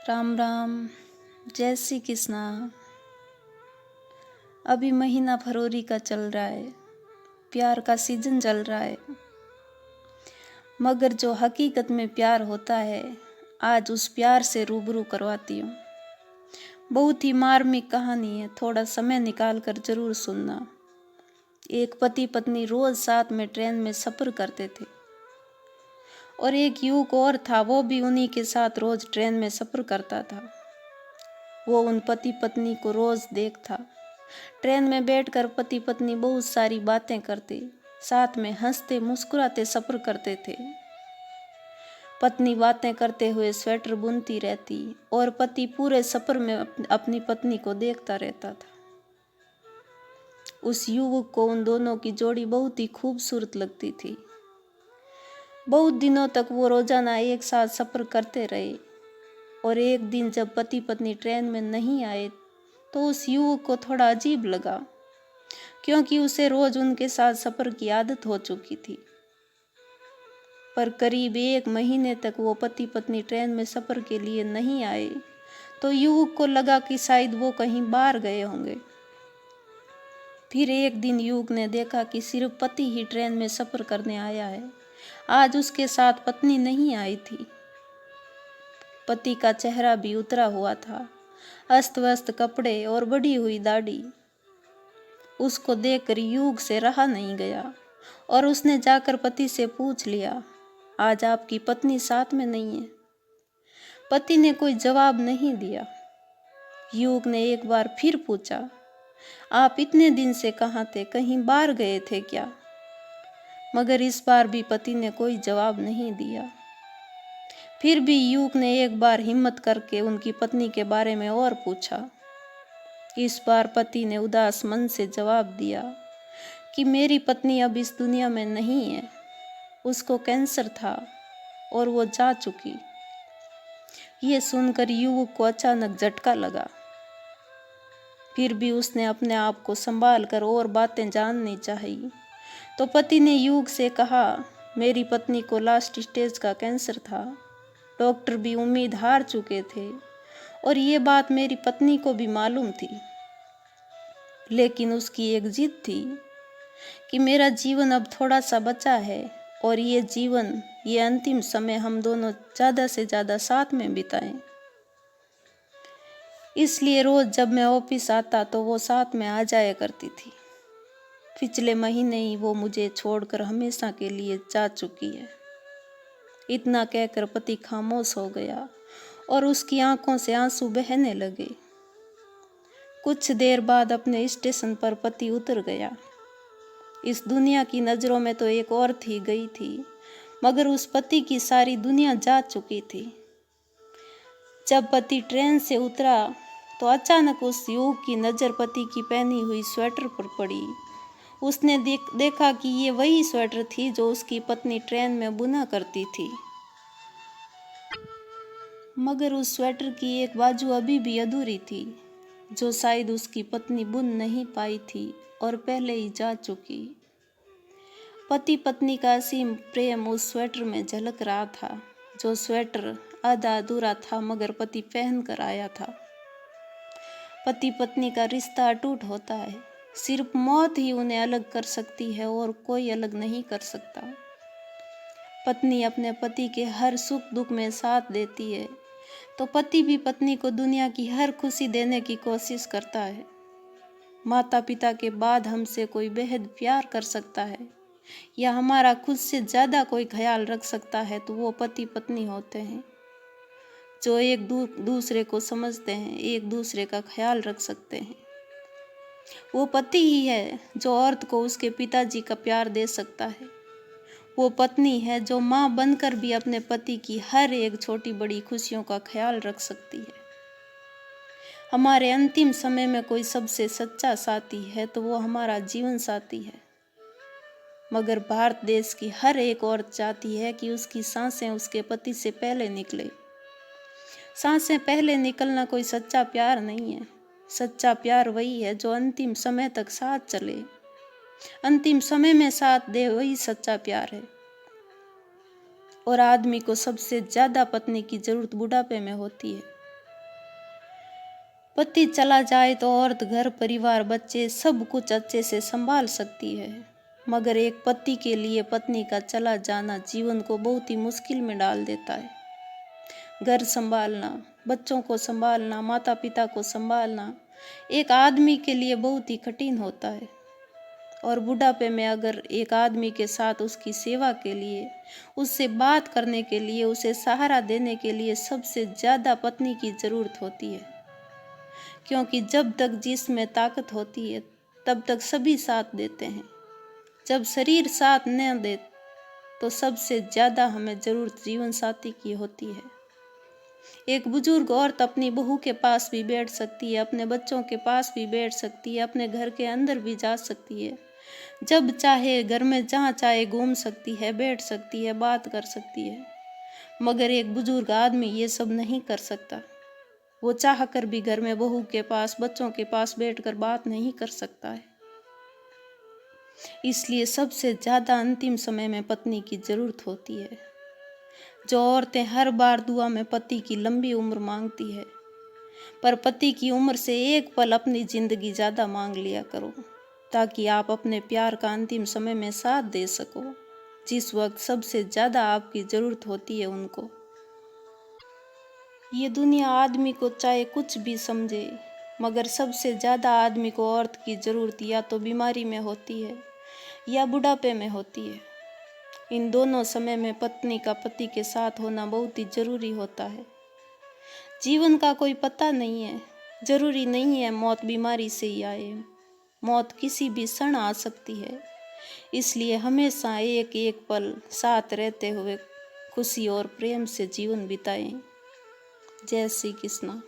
राम राम। जय श्री कृष्णा। अभी महीना फरवरी का चल रहा है, प्यार का सीजन चल रहा है। मगर जो हकीकत में प्यार होता है, आज उस प्यार से रूबरू करवाती हूँ। बहुत ही मार्मिक कहानी है, थोड़ा समय निकाल कर जरूर सुनना। एक पति पत्नी रोज साथ में ट्रेन में सफ़र करते थे और एक युवक और था, वो भी उन्हीं के साथ रोज ट्रेन में सफ़र करता था। वो उन पति पत्नी को रोज देखता। ट्रेन में बैठकर पति पत्नी बहुत सारी बातें करते, साथ में हंसते मुस्कुराते सफ़र करते थे। पत्नी बातें करते हुए स्वेटर बुनती रहती और पति पूरे सफ़र में अपनी पत्नी को देखता रहता था। उस युवक को उन दोनों की जोड़ी बहुत ही खूबसूरत लगती थी। बहुत दिनों तक वो रोजाना एक साथ सफ़र करते रहे और एक दिन जब पति पत्नी ट्रेन में नहीं आए तो उस युवक को थोड़ा अजीब लगा, क्योंकि उसे रोज उनके साथ सफ़र की आदत हो चुकी थी। पर करीब 1 महीने तक वो पति पत्नी ट्रेन में सफ़र के लिए नहीं आए तो युवक को लगा कि शायद वो कहीं बाहर गए होंगे। फिर एक दिन युवक ने देखा कि सिर्फ पति ही ट्रेन में सफ़र करने आया है। आज उसके साथ पत्नी नहीं आई थी। पति का चेहरा भी उतरा हुआ था, अस्त व्यस्त कपड़े और बढ़ी हुई दाढ़ी। उसको देखकर युवक से रहा नहीं गया और उसने जाकर पति से पूछ लिया, आज आपकी पत्नी साथ में नहीं है? पति ने कोई जवाब नहीं दिया। युवक ने एक बार फिर पूछा, आप इतने दिन से कहाँ थे, कहीं बाहर गए थे क्या? मगर इस बार भी पति ने कोई जवाब नहीं दिया। फिर भी युवक ने एक बार हिम्मत करके उनकी पत्नी के बारे में और पूछा। इस बार पति ने उदास मन से जवाब दिया कि मेरी पत्नी अब इस दुनिया में नहीं है, उसको कैंसर था और वो जा चुकी। ये सुनकर युवक को अचानक झटका लगा। फिर भी उसने अपने आप को संभाल कर और बातें जाननी चाहिए। तो पति ने युवक से कहा, मेरी पत्नी को लास्ट स्टेज का कैंसर था, डॉक्टर भी उम्मीद हार चुके थे और ये बात मेरी पत्नी को भी मालूम थी। लेकिन उसकी एक जिद थी कि मेरा जीवन अब थोड़ा सा बचा है और ये जीवन, ये अंतिम समय हम दोनों ज़्यादा से ज़्यादा साथ में बिताएं। इसलिए रोज़ जब मैं ऑफिस आता तो वो साथ में आ जाया करती थी। पिछले महीने ही वो मुझे छोड़कर हमेशा के लिए जा चुकी है। इतना कहकर पति खामोश हो गया और उसकी आंखों से आंसू बहने लगे। कुछ देर बाद अपने स्टेशन पर पति उतर गया। इस दुनिया की नज़रों में तो एक औरत ही गई थी, मगर उस पति की सारी दुनिया जा चुकी थी। जब पति ट्रेन से उतरा तो अचानक उस युवक की नज़र पति की पहनी हुई स्वेटर पर पड़ी। उसने देखा कि ये वही स्वेटर थी जो उसकी पत्नी ट्रेन में बुना करती थी। मगर उस स्वेटर की एक बाजू अभी भी अधूरी थी, जो शायद उसकी पत्नी बुन नहीं पाई थी और पहले ही जा चुकी। पति पत्नी का असीम प्रेम उस स्वेटर में झलक रहा था, जो स्वेटर आधा अधूरा था मगर पति पहन कर आया था। पति पत्नी का रिश्ता अटूट होता है, सिर्फ मौत ही उन्हें अलग कर सकती है और कोई अलग नहीं कर सकता। पत्नी अपने पति के हर सुख दुख में साथ देती है, तो पति भी पत्नी को दुनिया की हर खुशी देने की कोशिश करता है। माता पिता के बाद हमसे कोई बेहद प्यार कर सकता है या हमारा खुद से ज़्यादा कोई ख्याल रख सकता है तो वो पति पत्नी होते हैं, जो एक दूसरे को समझते हैं, एक दूसरे का ख्याल रख सकते हैं। वो पति ही है जो औरत को उसके पिताजी का प्यार दे सकता है। वो पत्नी है जो माँ बनकर भी अपने पति की हर एक छोटी बड़ी खुशियों का ख्याल रख सकती है। हमारे अंतिम समय में कोई सबसे सच्चा साथी है तो वो हमारा जीवन साथी है। मगर भारत देश की हर एक औरत चाहती है कि उसकी सांसें उसके पति से पहले निकले। सांसें पहले निकलना कोई सच्चा प्यार नहीं है। सच्चा प्यार वही है जो अंतिम समय तक साथ चले, अंतिम समय में साथ दे, वही सच्चा प्यार है। और आदमी को सबसे ज्यादा पत्नी की जरूरत बुढ़ापे में होती है। पति चला जाए तो औरत घर परिवार बच्चे सब कुछ अच्छे से संभाल सकती है, मगर एक पति के लिए पत्नी का चला जाना जीवन को बहुत ही मुश्किल में डाल देता है। घर संभालना, बच्चों को संभालना, माता पिता को संभालना एक आदमी के लिए बहुत ही कठिन होता है। और बुढ़ापे में अगर एक आदमी के साथ उसकी सेवा के लिए, उससे बात करने के लिए, उसे सहारा देने के लिए सबसे ज़्यादा पत्नी की ज़रूरत होती है, क्योंकि जब तक जिसमें ताकत होती है तब तक सभी साथ देते हैं। जब शरीर साथ न दे तो सबसे ज़्यादा हमें ज़रूरत जीवन साथी की होती है। एक बुजुर्ग औरत अपनी बहू के पास भी बैठ सकती है, अपने बच्चों के पास भी बैठ सकती है, अपने घर के अंदर भी जा सकती है, जब चाहे घर में जहाँ चाहे घूम सकती है, बैठ सकती है, बात कर सकती है। मगर एक बुजुर्ग आदमी ये सब नहीं कर सकता। वो चाह कर भी घर में बहू के पास, बच्चों के पास बैठकर बात नहीं कर सकता है। इसलिए सबसे ज़्यादा अंतिम समय में पत्नी की ज़रूरत होती है। जो औरतें हर बार दुआ में पति की लंबी उम्र मांगती है, पर पति की उम्र से एक पल अपनी ज़िंदगी ज़्यादा मांग लिया करो, ताकि आप अपने प्यार का अंतिम समय में साथ दे सको, जिस वक्त सबसे ज़्यादा आपकी ज़रूरत होती है उनको। ये दुनिया आदमी को चाहे कुछ भी समझे, मगर सबसे ज़्यादा आदमी को औरत की ज़रूरत या तो बीमारी में होती है या बुढ़ापे में होती है। इन दोनों समय में पत्नी का पति के साथ होना बहुत ही ज़रूरी होता है। जीवन का कोई पता नहीं है, ज़रूरी नहीं है मौत बीमारी से ही आए, मौत किसी भी क्षण आ सकती है। इसलिए हमेशा एक एक पल साथ रहते हुए खुशी और प्रेम से जीवन बिताएं। जय श्री कृष्ण।